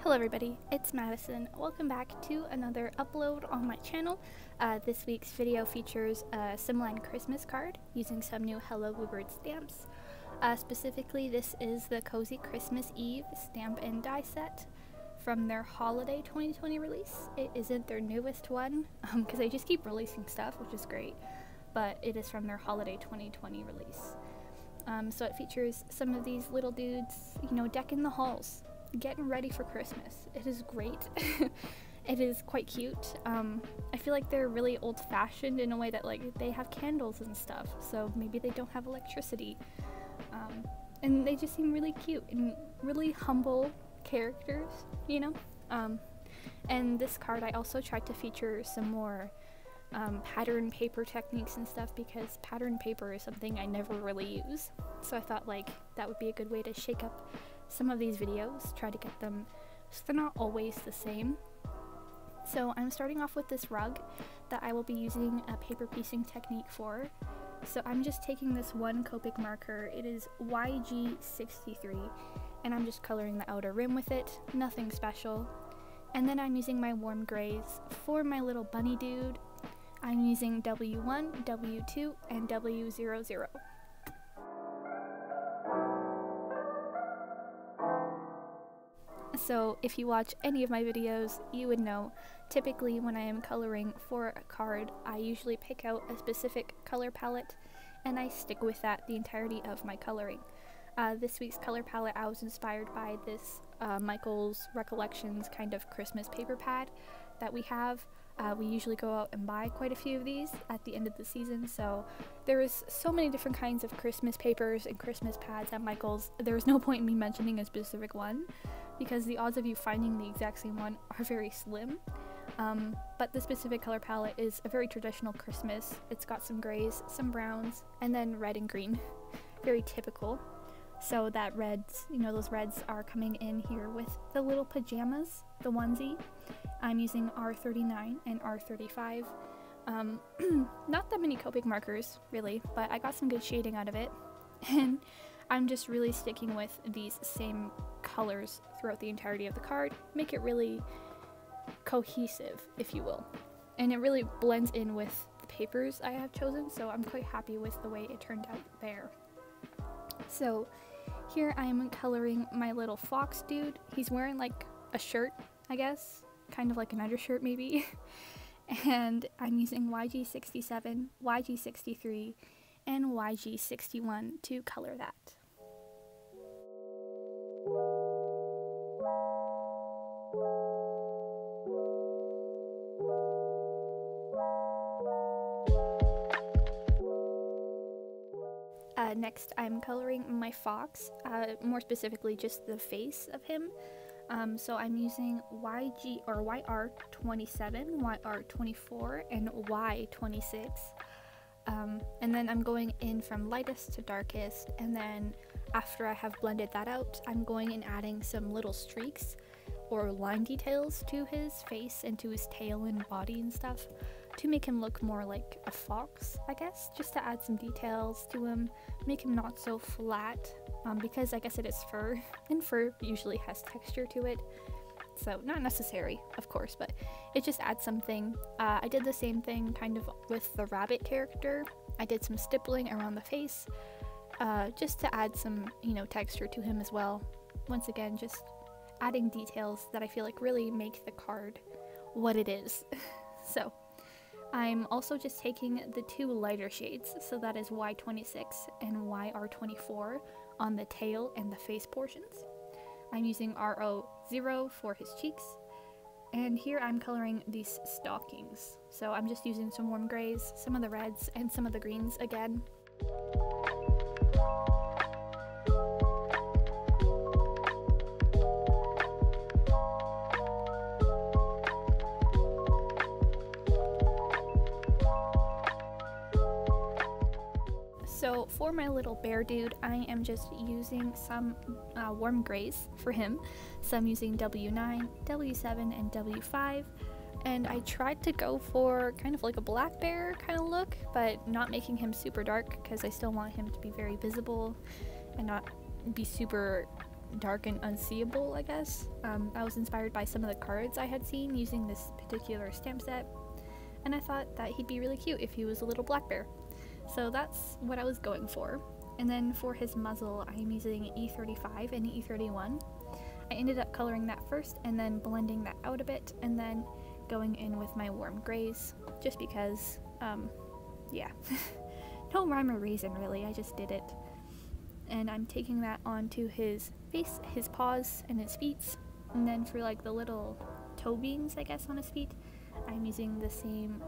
Hello everybody, it's Madison. Welcome back to another upload on my channel. This week's video features a Slimline Christmas card using some new Hello Bluebird stamps. Specifically, this is the Cozy Christmas Eve stamp and die set from their Holiday 2020 release. It isn't their newest one, because they just keep releasing stuff, which is great, but it is from their Holiday 2020 release. So it features some of these little dudes, decking the halls, getting ready for Christmas. It is great. It is quite cute. I feel like they're really old-fashioned in a way that they have candles and stuff, so maybe they don't have electricity. And they just seem really cute and really humble characters, and this card I also tried to feature some more pattern paper techniques and stuff, because pattern paper is something I never really use, so I thought that would be a good way to shake up some of these videos, try to get them so they're not always the same. So I'm starting off with this rug that I will be using a paper piecing technique for. So I'm just taking this one Copic marker, it is YG63, and I'm just coloring the outer rim with it, nothing special. And then I'm using my warm grays for my little bunny dude. I'm using W1, W2, and W00. So if you watch any of my videos, you would know, typically when I am coloring for a card, I usually pick out a specific color palette and I stick with that the entirety of my coloring. This week's color palette, I was inspired by this Micheals Recollections kind of Christmas paper pad that we have. We usually go out and buy quite a few of these at the end of the season, so there is so many different kinds of Christmas papers and Christmas pads at Micheals. There is no point in me mentioning a specific one, because the odds of you finding the exact same one are very slim. But the specific color palette is a very traditional Christmas. It's got some grays, some browns, and then red and green. Very typical. So that reds, those reds are coming in here with the little pajamas, the onesie. I'm using R39 and R35. Not that many Copic markers, really, but I got some good shading out of it. And I'm just really sticking with these same colors throughout the entirety of the card, make it really cohesive, if you will. And it really blends in with the papers I have chosen, so I'm quite happy with the way it turned out there. So here I'm coloring my little fox dude. He's wearing a shirt, I guess, kind of like an undershirt maybe. And I'm using YG67, YG63, and YG61 to color that. Next, I'm coloring my fox, more specifically just the face of him. So I'm using YR27, YR24, and Y26. And then I'm going in from lightest to darkest, and then after I have blended that out, I'm going and adding some little streaks or line details to his face and to his tail and body and stuff to make him look more like a fox, I guess, just to add some details to him, make him not so flat, because I guess it is fur, and fur usually has texture to it, so not necessary, of course, but it just adds something. I did the same thing kind of with the rabbit character. I did some stippling around the face, just to add some, texture to him as well. Once again, just adding details that I feel like really make the card what it is. So I'm also just taking the two lighter shades, so that is Y26 and YR24 on the tail and the face portions. I'm using RO0 for his cheeks, and here I'm coloring these stockings. So I'm just using some warm grays, some of the reds, and some of the greens again. So for my little bear dude, I am just using some warm grays for him. So I'm using W9, W7, and W5. And I tried to go for kind of like a black bear kind of look, but not making him super dark, because I still want him to be very visible and not be super dark and unseeable, I guess. I was inspired by some of the cards I had seen using this particular stamp set, and I thought that he'd be really cute if he was a little black bear. So that's what I was going for. And then for his muzzle, I'm using E35 and E31. I ended up coloring that first and then blending that out a bit, and then going in with my warm grays, just because, yeah. No rhyme or reason really, I just did it. And I'm taking that onto his face, his paws, and his feet. And then for like the little toe beams, I guess, on his feet, I'm using the same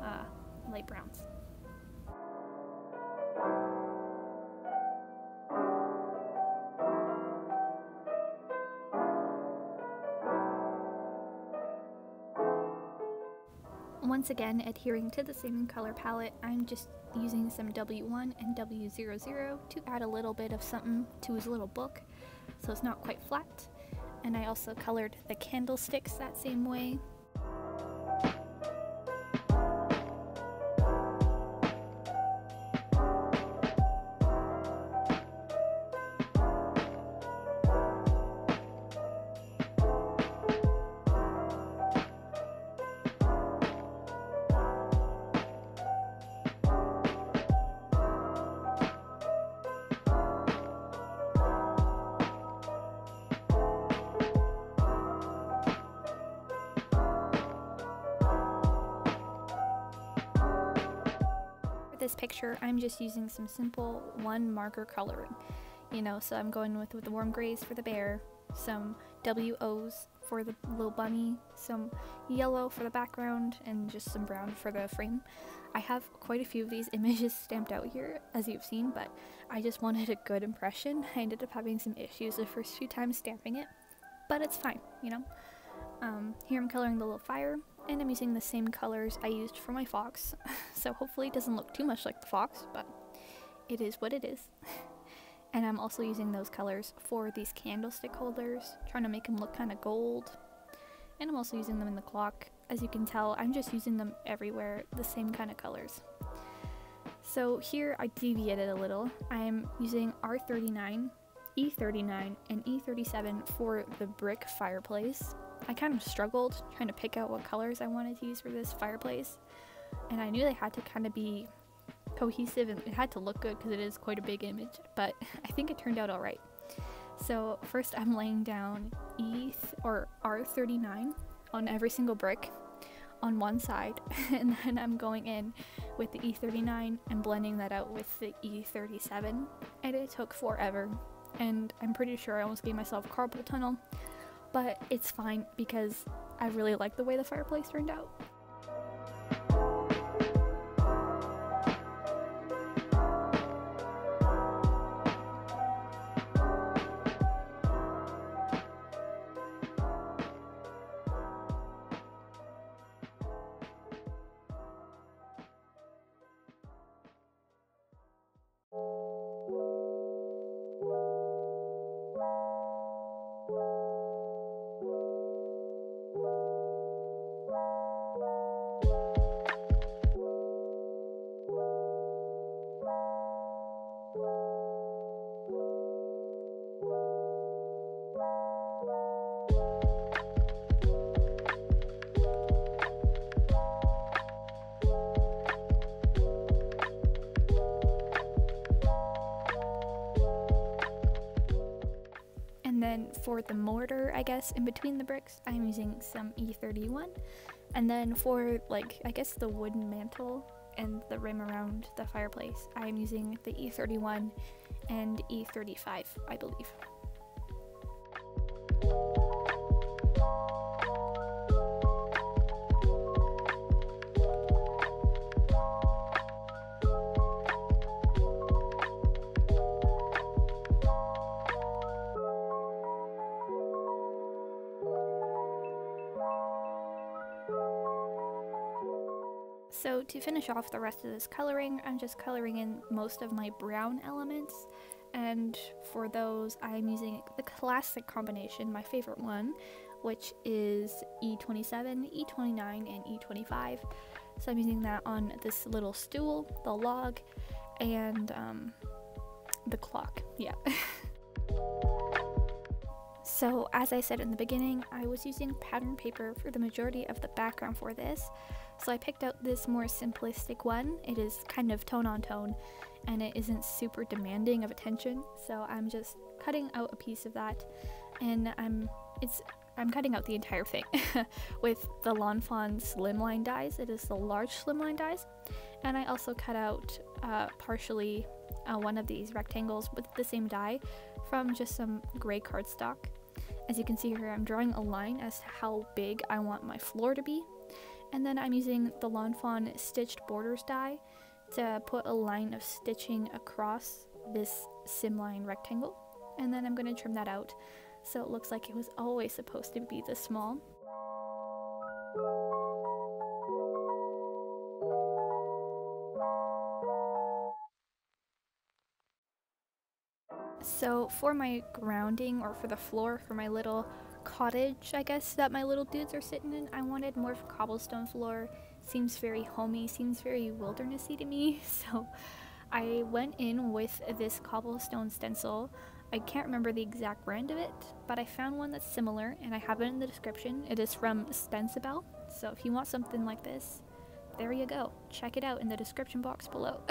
light browns. Once again, adhering to the same color palette, I'm just using some W1 and W00 to add a little bit of something to his little book, so it's not quite flat. And I also colored the candlesticks that same way. This picture, I'm just using some simple one marker coloring, you know, so I'm going with the warm grays for the bear, some WOs for the little bunny, some yellow for the background, and just some brown for the frame. I have quite a few of these images stamped out here, as you've seen, but I just wanted a good impression. I ended up having some issues the first few times stamping it, but it's fine, you know. Here I'm coloring the little fire, and I'm using the same colors I used for my fox, so hopefully it doesn't look too much like the fox, but it is what it is. And I'm also using those colors for these candlestick holders, trying to make them look kind of gold. And I'm also using them in the clock. As you can tell, I'm just using them everywhere, the same kind of colors. So here I deviated a little. I'm using R39, E39, and E37 for the brick fireplace. I kind of struggled trying to pick out what colors I wanted to use for this fireplace, and I knew they had to kind of be cohesive and it had to look good because it is quite a big image, but I think it turned out alright. So first I'm laying down R39 on every single brick on one side, and then I'm going in with the E39 and blending that out with the E37, and it took forever, and I'm pretty sure I almost gave myself carpal tunnel. But it's fine because I really like the way the fireplace turned out. And then for the mortar, I guess, in between the bricks, I'm using some E31. And then for, like, I guess the wooden mantle and the rim around the fireplace, I'm using the E31 and E35, I believe. So to finish off the rest of this coloring, I'm just coloring in most of my brown elements, and for those I'm using the classic combination, my favorite one, which is E27, E29, and E25. So I'm using that on this little stool, the log, and the clock, yeah. So as I said in the beginning, I was using pattern paper for the majority of the background for this. So I picked out this more simplistic one. It is kind of tone on tone and it isn't super demanding of attention. So I'm just cutting out a piece of that, and I'm cutting out the entire thing with the Fawn Slimline dies. It is the large Slimline dies. And I also cut out partially one of these rectangles with the same die from just some gray cardstock. As you can see here, I'm drawing a line as to how big I want my floor to be. And then I'm using the Fawn Stitched Borders die to put a line of stitching across this Slimline rectangle. And then I'm going to trim that out so it looks like it was always supposed to be this small. So for my grounding, or for the floor, for my little cottage, I guess, that my little dudes are sitting in, I wanted more of a cobblestone floor. Seems very homey, seems very wildernessy to me, so I went in with this cobblestone stencil. I can't remember the exact brand of it, but I found one that's similar, and I have it in the description. It is from Stencibelle, so if you want something like this, there you go. Check it out in the description box below.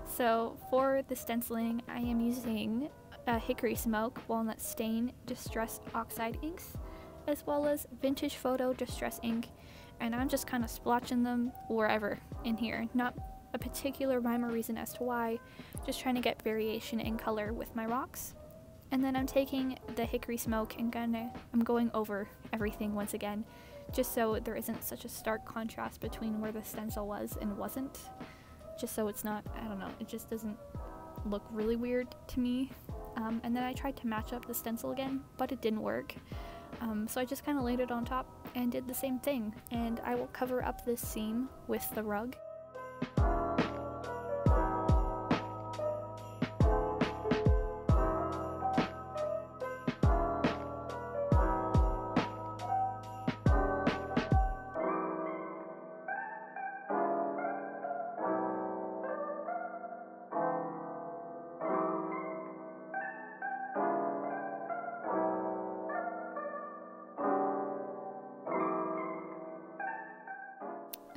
So for the stenciling, I am using Hickory Smoke, Walnut Stain, Distress Oxide inks, as well as Vintage Photo Distress ink, and I'm just kind of splotching them wherever in here. Not a particular rhyme or reason as to why, just trying to get variation in color with my rocks. And then I'm taking the Hickory Smoke and I'm going over everything once again, just so there isn't such a stark contrast between where the stencil was and wasn't. Just so it's not, I don't know, it just doesn't look really weird to me. And then I tried to match up the stencil again, but it didn't work. So I just kind of laid it on top and did the same thing. And I will cover up this seam with the rug.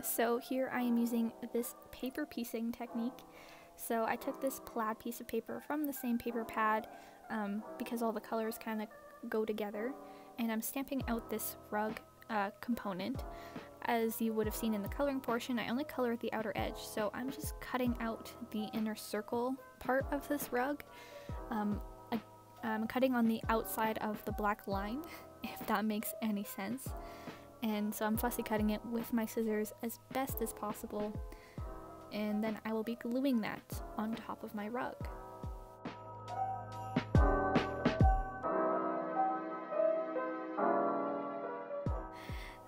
So here I am using this paper piecing technique. So I took this plaid piece of paper from the same paper pad because all the colors kind of go together, and I'm stamping out this rug component. As you would have seen in the coloring portion, I only colored the outer edge, so I'm just cutting out the inner circle part of this rug. I'm cutting on the outside of the black line, if that makes any sense. And so I'm fussy cutting it with my scissors as best as possible, and then I will be gluing that on top of my rug.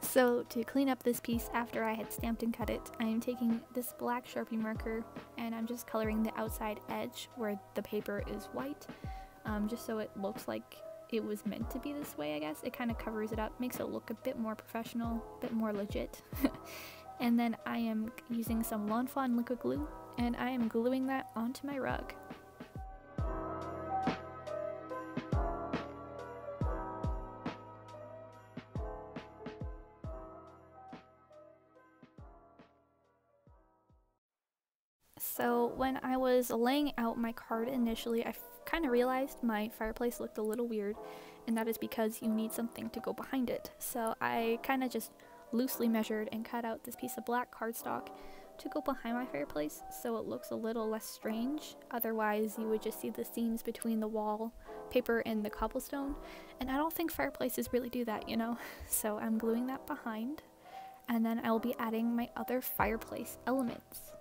So to clean up this piece after I had stamped and cut it, I am taking this black Sharpie marker and I'm just coloring the outside edge where the paper is white, just so it looks like it was meant to be this way, I guess. It kind of covers it up, makes it look a bit more professional, a bit more legit. And then I am using some Fawn liquid glue, and I am gluing that onto my rug. So when I was laying out my card initially, I kind of realized my fireplace looked a little weird, and that is because you need something to go behind it. So I kind of just loosely measured and cut out this piece of black cardstock to go behind my fireplace so it looks a little less strange. Otherwise you would just see the seams between the wall paper and the cobblestone, and I don't think fireplaces really do that, you know. So I'm gluing that behind, and then I will be adding my other fireplace elements.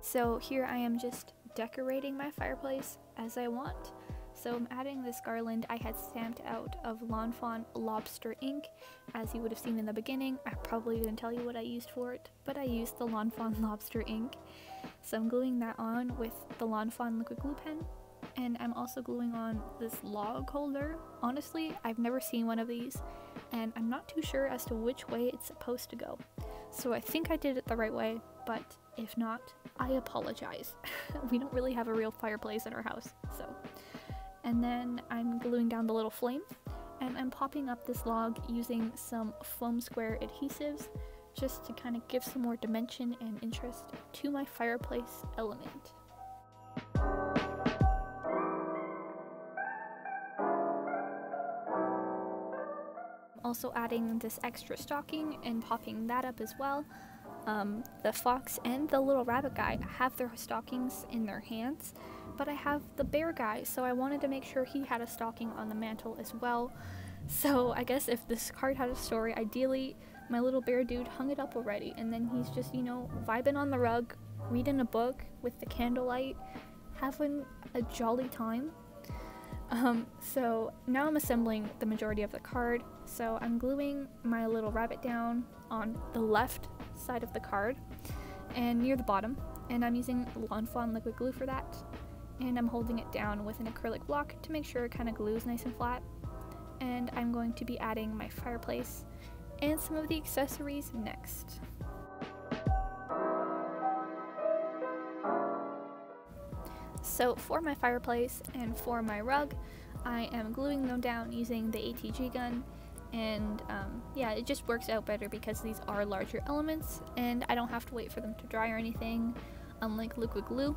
So here I am just decorating my fireplace as I want. So I'm adding this garland I had stamped out of Fawn Lobster ink. As you would have seen in the beginning, I probably didn't tell you what I used for it, but I used the Fawn Lobster ink. So I'm gluing that on with the Fawn liquid glue pen, and I'm also gluing on this log holder. Honestly, I've never seen one of these, and I'm not too sure as to which way it's supposed to go. So I think I did it the right way, but if not, I apologize. We don't really have a real fireplace in our house, so. And then I'm gluing down the little flame, and I'm popping up this log using some foam square adhesives just to kind of give some more dimension and interest to my fireplace element. Also adding this extra stocking and popping that up as well. The fox and the little rabbit guy have their stockings in their hands, but I have the bear guy, so I wanted to make sure he had a stocking on the mantle as well. So I guess if this card had a story, ideally my little bear dude hung it up already, and then he's just, you know, vibing on the rug, reading a book with the candlelight, having a jolly time. So now I'm assembling the majority of the card, so I'm gluing my little rabbit down on the left side of the card and near the bottom, and I'm using Fawn liquid glue for that, and I'm holding it down with an acrylic block to make sure it kind of glues nice and flat. And I'm going to be adding my fireplace and some of the accessories next. So for my fireplace and for my rug, I am gluing them down using the ATG gun, and yeah, it just works out better because these are larger elements and I don't have to wait for them to dry or anything, unlike liquid glue.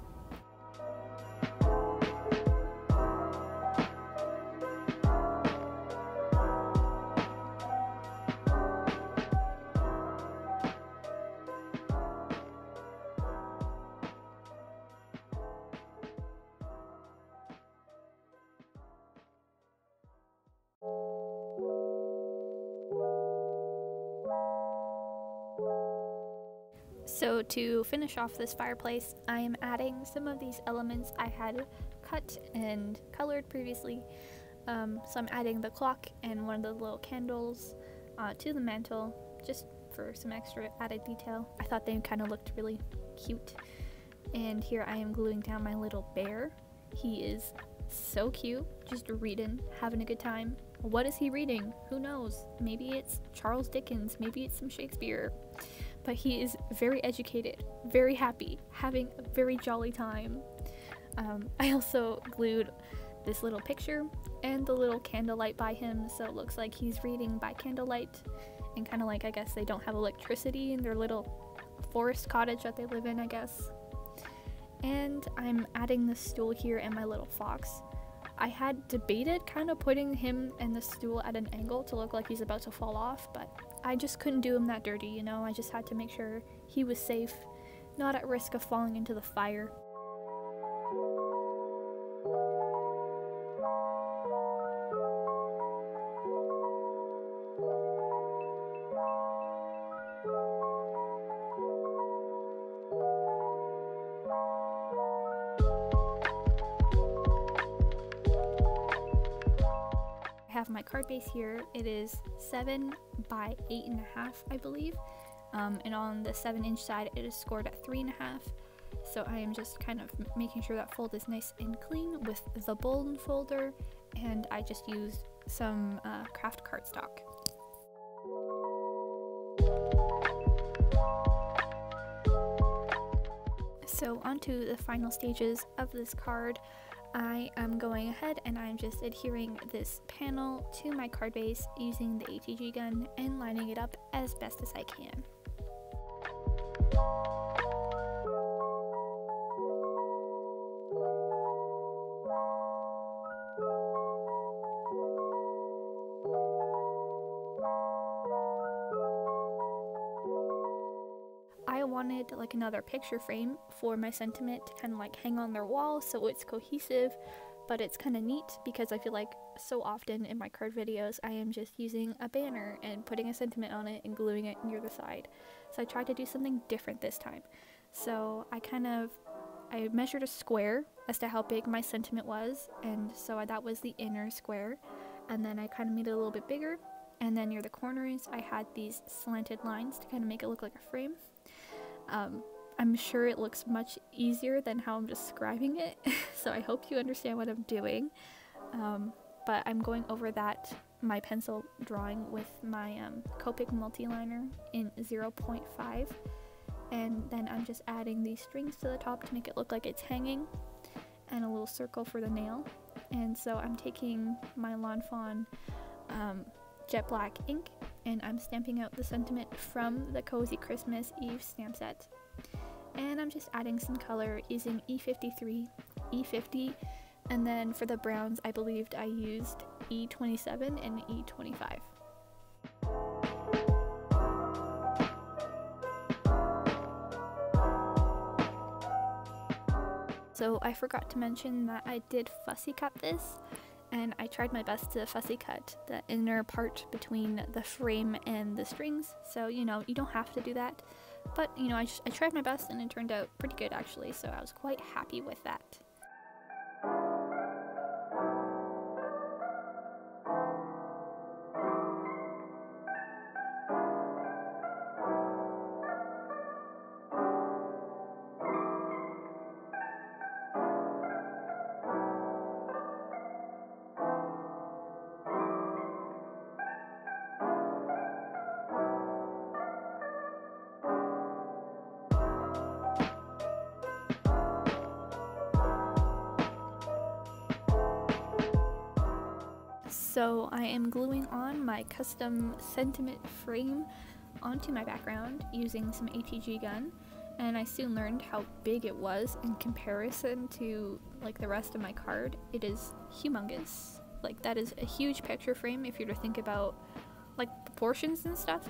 So to finish off this fireplace, I am adding some of these elements I had cut and colored previously. So I'm adding the clock and one of the little candles to the mantle, just for some extra added detail. I thought they kind of looked really cute. And here I am gluing down my little bear. He is so cute, just reading, having a good time. What is he reading? Who knows? Maybe it's Charles Dickens, maybe it's some Shakespeare. But he is very educated, very happy, having a very jolly time. I also glued this little picture and the little candlelight by him, so it looks like he's reading by candlelight, and kind of like, I guess they don't have electricity in their little forest cottage that they live in, I guess. And I'm adding the stool here and my little fox. I had debated kind of putting him and the stool at an angle to look like he's about to fall off, but I just couldn't do him that dirty, you know. I just had to make sure he was safe, not at risk of falling into the fire. I have my card base here. It is 7 by 8.5, I believe, and on the 7-inch side it is scored at 3.5. So I am just kind of making sure that fold is nice and clean with the bone folder, and I just used some craft cardstock. So onto the final stages of this card. I am going ahead and I'm just adhering this panel to my card base using the ATG gun and lining it up as best as I can. I wanted like another picture frame for my sentiment to kind of like hang on their wall so it's cohesive, but it's kind of neat because I feel like so often in my card videos I am just using a banner and putting a sentiment on it and gluing it near the side. So I tried to do something different this time. So I measured a square as to how big my sentiment was, and so that was the inner square, and then I kind of made it a little bit bigger, and then near the corners I had these slanted lines to kind of make it look like a frame. I'm sure it looks much easier than how I'm describing it, so I hope you understand what I'm doing. But I'm going over my pencil drawing with my Copic Multiliner in 0.5, and then I'm just adding these strings to the top to make it look like it's hanging, and a little circle for the nail. And so I'm taking my Lawn Fawn jet black ink, and I'm stamping out the sentiment from the Cozy Christmas Eve stamp set. And I'm just adding some color using E53, E50, and then for the browns I believed I used E27 and E25. So I forgot to mention that I did fussy cut this, and I tried my best to fussy cut the inner part between the frame and the strings. So, you know, you don't have to do that, but you know, I tried my best and it turned out pretty good actually, so I was quite happy with that. So I am gluing on my custom sentiment frame onto my background using some ATG gun, and I soon learned how big it was in comparison to like the rest of my card. It is humongous. Like, that is a huge picture frame if you're to think about like proportions and stuff,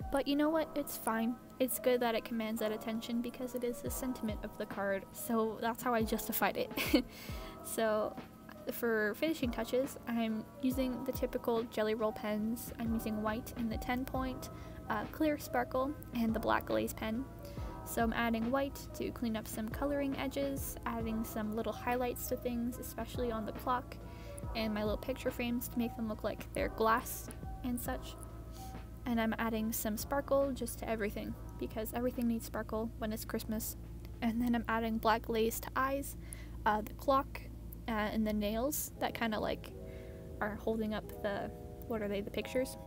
but you know what, it's fine. It's good that it commands that attention because it is the sentiment of the card, so that's how I justified it. So for finishing touches, I'm using the typical jelly roll pens. I'm using white in the 10 point, clear sparkle, and the black glaze pen. So I'm adding white to clean up some coloring edges, adding some little highlights to things, especially on the clock, and my little picture frames to make them look like they're glass and such. And I'm adding some sparkle just to everything, because everything needs sparkle when it's Christmas. And then I'm adding black glaze to eyes, the clock, and the nails that kind of like are holding up the, what are they, the pictures.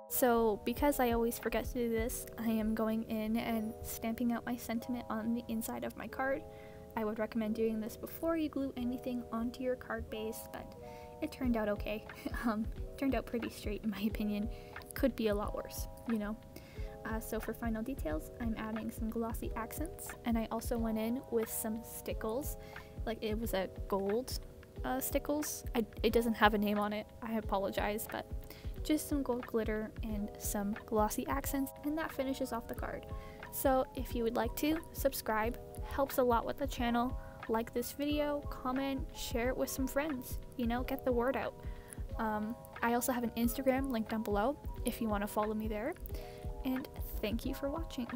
So because I always forget to do this, I am going in and stamping out my sentiment on the inside of my card. I would recommend doing this before you glue anything onto your card base, but it turned out okay. Turned out pretty straight in my opinion. Could be a lot worse, you know. So for final details, I'm adding some Glossy Accents, and I also went in with some Stickles. Like, it was a gold Stickles. It doesn't have a name on it, I apologize, but just some gold glitter and some Glossy Accents, and that finishes off the card. So if you would like to, subscribe, helps a lot with the channel. Like this video, comment, share it with some friends, you know, get the word out. I also have an Instagram linked down below if you want to follow me there. And thank you for watching.